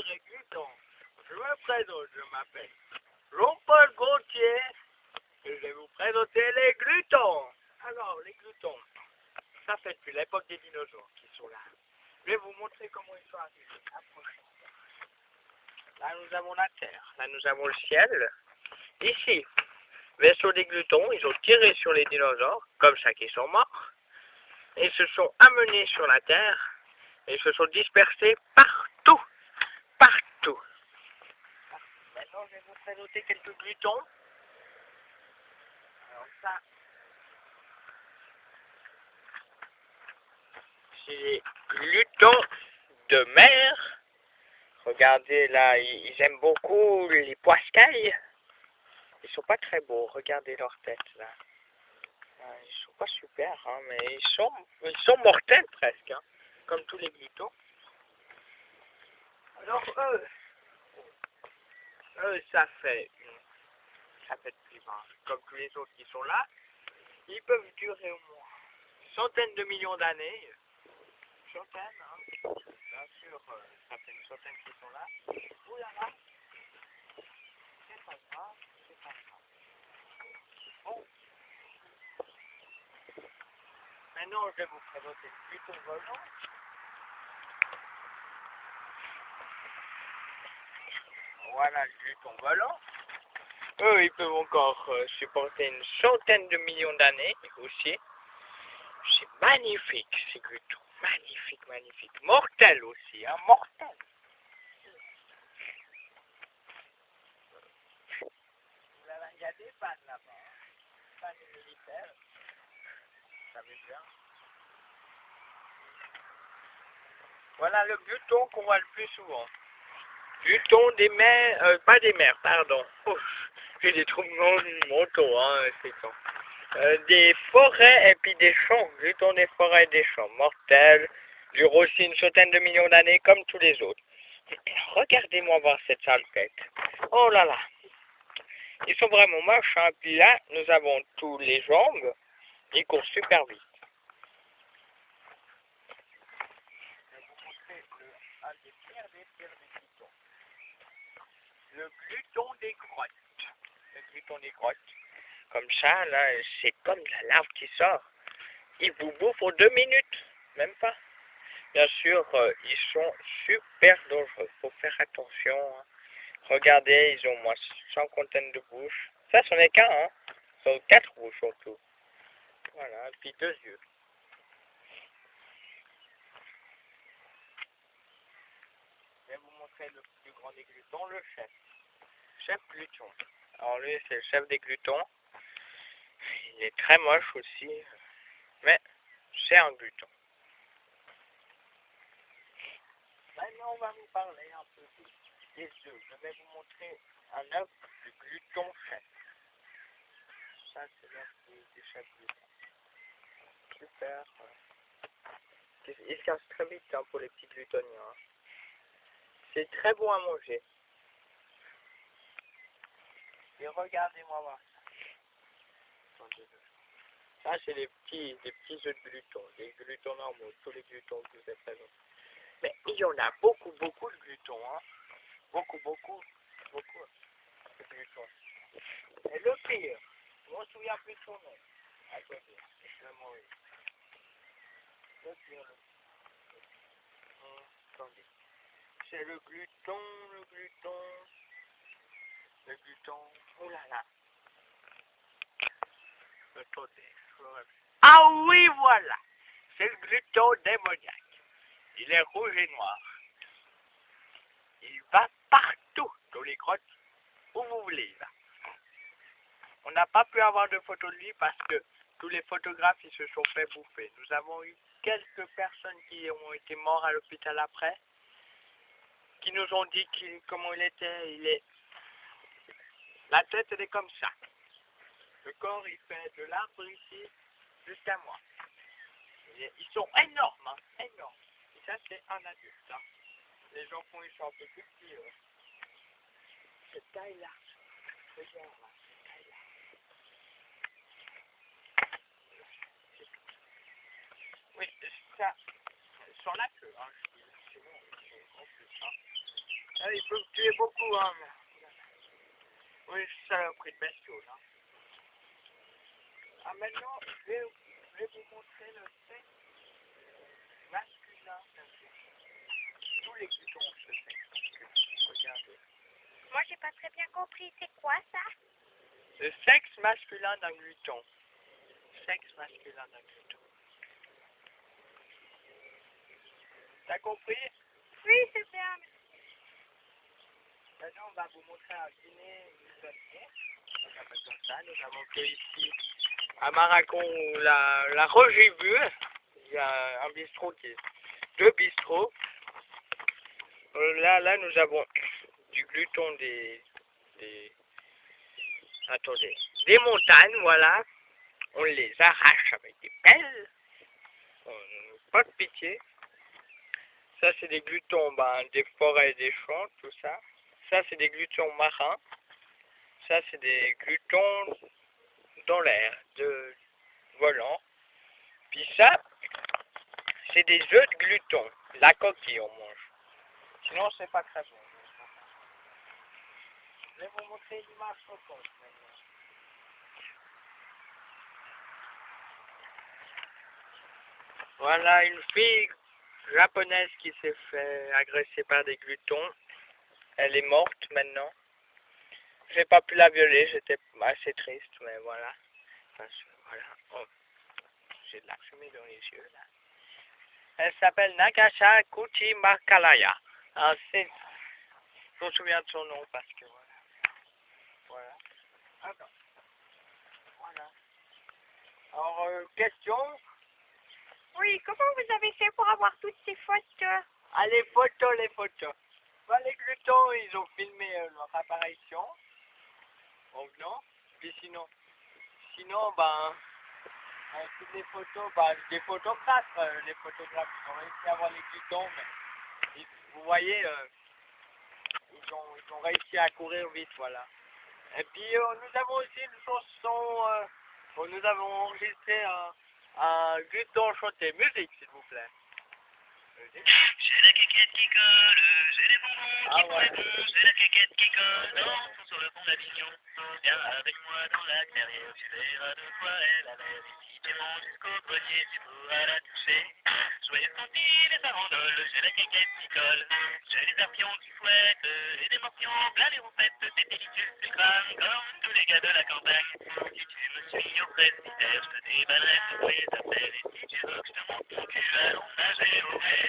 les glutons. Je me présente, je m'appelle Jean-Paul Gaultier et je vais vous présenter les glutons. Alors, les glutons, ça fait depuis l'époque des dinosaures qui sont là. Je vais vous montrer comment ils sont arrivés. Approchez. Là, nous avons la terre. Là, nous avons le ciel. Ici, vaisseau des glutons, ils ont tiré sur les dinosaures, comme ça qu'ils sont morts. Et ils se sont amenés sur la terre et ils se sont dispersés partout. Partout. Maintenant, je vais vous présenter quelques glutons. Alors ça, c'est les glutons de mer. Regardez là, ils aiment beaucoup les poiscailles. Ils sont pas très beaux, regardez leur tête là. Ils sont pas super, hein, mais ils sont mortels presque, hein, comme tous les glutons. Alors eux, ça fait depuis, comme tous les autres qui sont là, ils peuvent durer au moins centaines de millions d'années. Centaines, hein. Bien sûr, ça fait une centaine qui sont là. Ouh là là, c'est pas grave, c'est pas grave. Bon, maintenant je vais vous présenter le gluton volant. Voilà le gluton volant. Eux, ils peuvent encore supporter une centaine de millions d'années aussi. C'est magnifique, ces glutons. Magnifique, magnifique. Mortel aussi, hein, mortel. Là, il y a des pannes là-bas. Hein. Pannes militaires. Ça veut bien. Voilà le gluton qu'on voit le plus souvent. Gluton des mers, pas des mers, pardon. Ouf, j'ai des trous de moto, hein, c'est con. Des forêts et puis des champs. Gluton des forêts et des champs. Mortels, durent aussi une centaine de millions d'années comme tous les autres. Regardez-moi voir cette sale tête. Oh là là. Ils sont vraiment moches, hein. Puis là, nous avons tous les jambes. Ils courent super vite. Je vais vous montrer un des pires des glutons. Le gluton des grottes. Le gluton des grottes. Comme ça, là, c'est comme de la lave qui sort. Ils vous bouffent en 2 minutes. Même pas. Bien sûr, ils sont super dangereux. Faut faire attention. Hein. Regardez, ils ont au moins 100 de bouches. Ça, c'en est qu'un, hein. Ils ont 4 bouches en tout. Voilà, et puis 2 yeux. Je vais vous montrer le plus grand des glutons, le chef. Chef gluton. Alors lui, c'est le chef des glutons. Il est très moche aussi. Mais c'est un gluton. Maintenant, on va vous parler un peu des œufs. Je vais vous montrer un œuf du gluton chef. Ça, c'est l'œuf du chef gluton. Super. Il se casse très vite, hein, pour les petits glutoniens. Hein. C'est très bon à manger. Et regardez-moi voir ça. Ça, c'est des petits œufs de gluton. Des glutons normaux, tous les glutons que vous êtes présents. Mais il y en a beaucoup, beaucoup de glutons. Hein. Beaucoup, beaucoup de glutons. Et le pire, je ne me souviens plus de son nom. Attendez, je vais mourir. Le pire, attendez. C'est le gluton. Oh là là. Attendez. Ah oui, voilà. C'est le gluton démoniaque. Il est rouge et noir. Il va partout, dans les grottes, où vous voulez. Là. On n'a pas pu avoir de photos de lui parce que tous les photographes ils se sont fait bouffer. Nous avons eu quelques personnes qui ont été morts à l'hôpital après, qui nous ont dit comment il était. La tête, elle est comme ça. Le corps, il fait de l'arbre ici jusqu'à moi. Ils sont énormes, hein, énormes. Et ça, c'est un adulte. Hein. Les enfants, ils sont un peu plus petits. Cette taille-là. Regarde là, cette taille-là. Oui, ça, sur la queue, hein, je dis. C'est bon, en plus, hein. Ah, ils peuvent tuer beaucoup, hein. Oui, c'est ça, prix de bestiaux, là. Ah, maintenant, je vais vous montrer le sexe masculin. Tous les glutons ont ce sexe masculin. Regardez. Moi, j'ai pas très bien compris. C'est quoi ça? Le sexe masculin d'un gluton. Sexe masculin d'un gluton. T'as compris? Oui, c'est bien. Maintenant, on va vous montrer un dîner glutonnier. On appelle ça. Nous avons fait ici à Maracon la Roche j'ai vu. Il y a un bistrot qui est deux bistrots. Là, nous avons du gluton attendez, des montagnes, voilà. On les arrache avec des pelles. Pas de pitié. Ça, c'est des glutons, des forêts et des champs, tout ça. Ça, c'est des glutons marins. Ça, c'est des glutons dans l'air, de volant. Puis ça, c'est des œufs de glutons. La coquille, on mange. Sinon, c'est pas très bon. Je vais vous montrer l'image photo. Voilà une fille japonaise qui s'est fait agresser par des glutons. Elle est morte maintenant. J'ai pas pu la violer, j'étais assez triste, mais voilà. Parce que, voilà. Oh, j'ai de la fumée dans les yeux là. Elle s'appelle Nagasha Kuti Makalaya. Alors, je me souviens de son nom parce que voilà. Voilà. Attends. Voilà. Alors, question. Oui, comment vous avez fait pour avoir toutes ces photos? Ah, les photos, les photos. Les glutons, ils ont filmé leur apparition. En venant. Puis sinon, toutes les photos, des photographes, les photographes, ils ont réussi à avoir les glutons, mais vous voyez, ils ont réussi à courir vite, voilà. Et puis, nous avons aussi une chanson, où nous avons enregistré un gluton chanté. Musique, s'il vous plaît. J'ai la quéquette qui colle, j'ai les bonbons qui font les bons, j'ai la quéquette qui colle, dansons sur le pont d'Avignon. Viens avec moi dans la clairière, tu verras de quoi elle a l'air. Et si tu montes jusqu'au grenier, tu pourras la toucher. Joyeuse comptine et farandole, j'ai la quéquette qui colle. J'ai les arpions qui fouettent, et des morpions plein les roupettes, des pellicules qui crament comme tous les gars de la campagne. Si tu me suis au presbytère, je te déballerai tous les appels. Et si tu veux que je te montre mon cul, allons nager au vrai.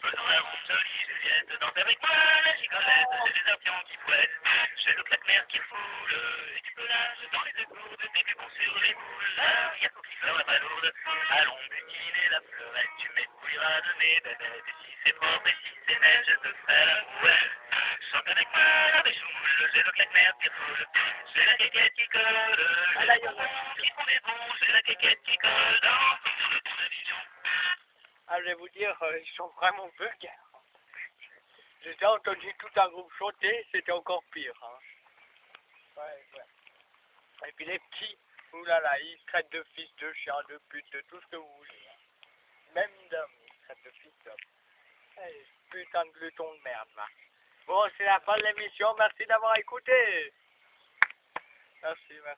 Faisons la ronde jolie Juliette, danse avec moi la gigolette. J'ai des arpions qui fouettent, j'ai le claque-mer qui foule, et du pelage dans les deux gourdes, des bubons sur les boules. Là, y'a Coquilleur la palourde, allons butiner la fleurette. Tu m'épouilleras de mes bébêtes, et si c'est propre et si c'est net, je te ferai la brouette. Chante avec moi la béchoule, j'ai le claque-mer qui roule, j'ai la quéquette qui colle, j'ai les bonbons qui font des bons, j'ai la quéquette qui colle, dansons sur le pont d'Avignon. Ah, je vais vous dire, ils sont vraiment vulgaires. J'ai déjà entendu tout un groupe chanter, c'était encore pire. Hein. Ouais. Et puis les petits, oulala, ils se traitent de fils, de chiens, de putes, de tout ce que vous voulez. Hein. Même d'hommes, ils se traitent de fils d'hommes. Putain de gluton de merde, là. Bon, c'est la fin de l'émission, merci d'avoir écouté. Merci, au revoir.